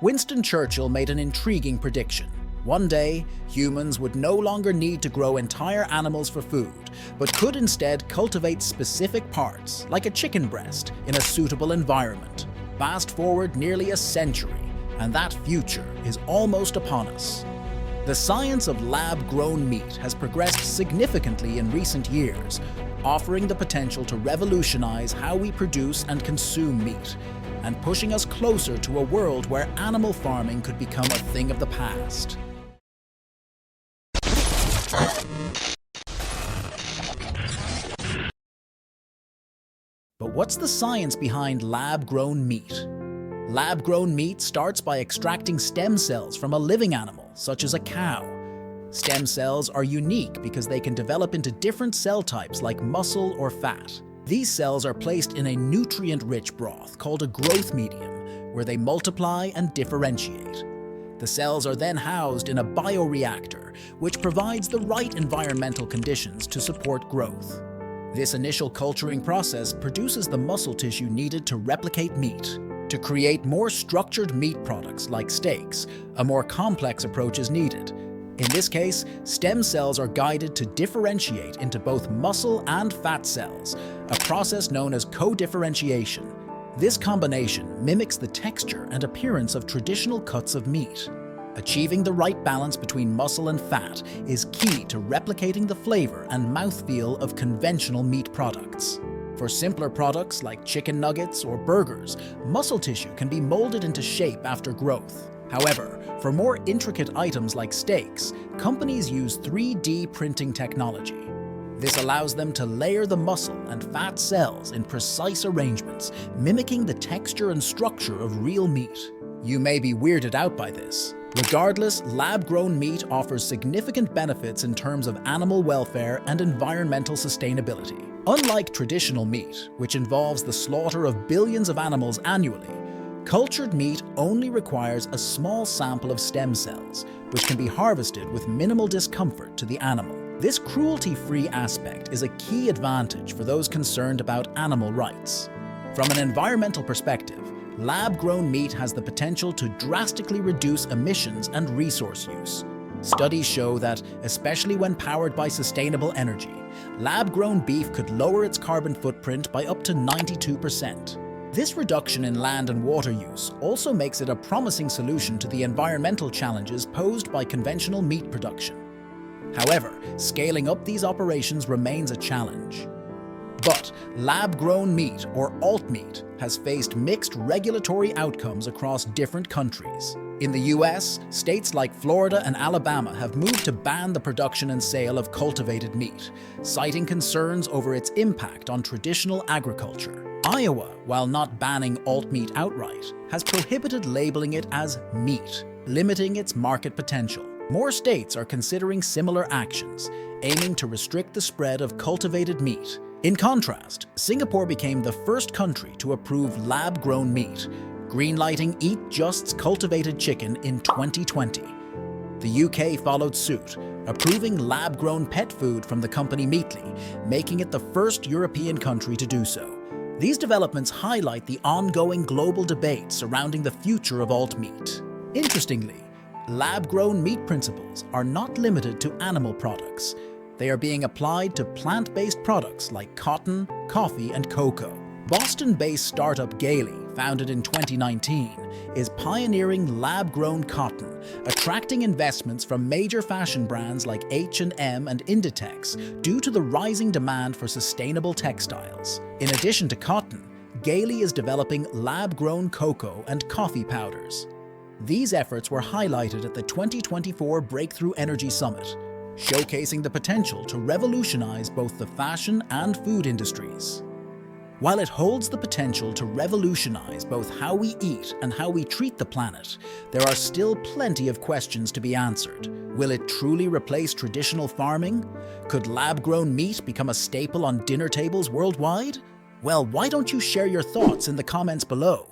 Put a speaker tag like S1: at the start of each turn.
S1: Winston Churchill made an intriguing prediction. One day, humans would no longer need to grow entire animals for food, but could instead cultivate specific parts, like a chicken breast, in a suitable environment. Fast forward nearly a century, and that future is almost upon us. The science of lab-grown meat has progressed significantly in recent years, offering the potential to revolutionize how we produce and consume meat, and pushing us closer to a world where animal farming could become a thing of the past. But what's the science behind lab-grown meat? Lab-grown meat starts by extracting stem cells from a living animal, such as a cow. Stem cells are unique because they can develop into different cell types like muscle or fat. These cells are placed in a nutrient-rich broth called a growth medium, where they multiply and differentiate. The cells are then housed in a bioreactor, which provides the right environmental conditions to support growth. This initial culturing process produces the muscle tissue needed to replicate meat. To create more structured meat products like steaks, a more complex approach is needed. In this case, stem cells are guided to differentiate into both muscle and fat cells, a process known as co-differentiation. This combination mimics the texture and appearance of traditional cuts of meat. Achieving the right balance between muscle and fat is key to replicating the flavor and mouthfeel of conventional meat products. For simpler products like chicken nuggets or burgers, muscle tissue can be molded into shape after growth. However, for more intricate items like steaks, companies use 3D printing technology. This allows them to layer the muscle and fat cells in precise arrangements, mimicking the texture and structure of real meat. You may be weirded out by this. Regardless, lab-grown meat offers significant benefits in terms of animal welfare and environmental sustainability. Unlike traditional meat, which involves the slaughter of billions of animals annually, cultured meat only requires a small sample of stem cells, which can be harvested with minimal discomfort to the animal. This cruelty-free aspect is a key advantage for those concerned about animal rights. From an environmental perspective, lab-grown meat has the potential to drastically reduce emissions and resource use. Studies show that, especially when powered by sustainable energy, lab-grown beef could lower its carbon footprint by up to 92%. This reduction in land and water use also makes it a promising solution to the environmental challenges posed by conventional meat production. However, scaling up these operations remains a challenge. But lab-grown meat, or alt meat, has faced mixed regulatory outcomes across different countries. In the US, states like Florida and Alabama have moved to ban the production and sale of cultivated meat, citing concerns over its impact on traditional agriculture. Iowa, while not banning alt meat outright, has prohibited labeling it as meat, limiting its market potential. More states are considering similar actions, aiming to restrict the spread of cultivated meat. In contrast, Singapore became the first country to approve lab-grown meat, greenlighting Eat Just's cultivated chicken in 2020. The UK followed suit, approving lab-grown pet food from the company Meatly, making it the first European country to do so. These developments highlight the ongoing global debate surrounding the future of alt meat. Interestingly, lab-grown meat principles are not limited to animal products. They are being applied to plant-based products like cotton, coffee, and cocoa. Boston-based startup Gaily, founded in 2019, is pioneering lab-grown cotton, attracting investments from major fashion brands like H&M and Inditex due to the rising demand for sustainable textiles. In addition to cotton, Gaily is developing lab-grown cocoa and coffee powders. These efforts were highlighted at the 2024 Breakthrough Energy Summit, showcasing the potential to revolutionize both the fashion and food industries. While it holds the potential to revolutionize both how we eat and how we treat the planet, there are still plenty of questions to be answered. Will it truly replace traditional farming? Could lab-grown meat become a staple on dinner tables worldwide? Well, why don't you share your thoughts in the comments below?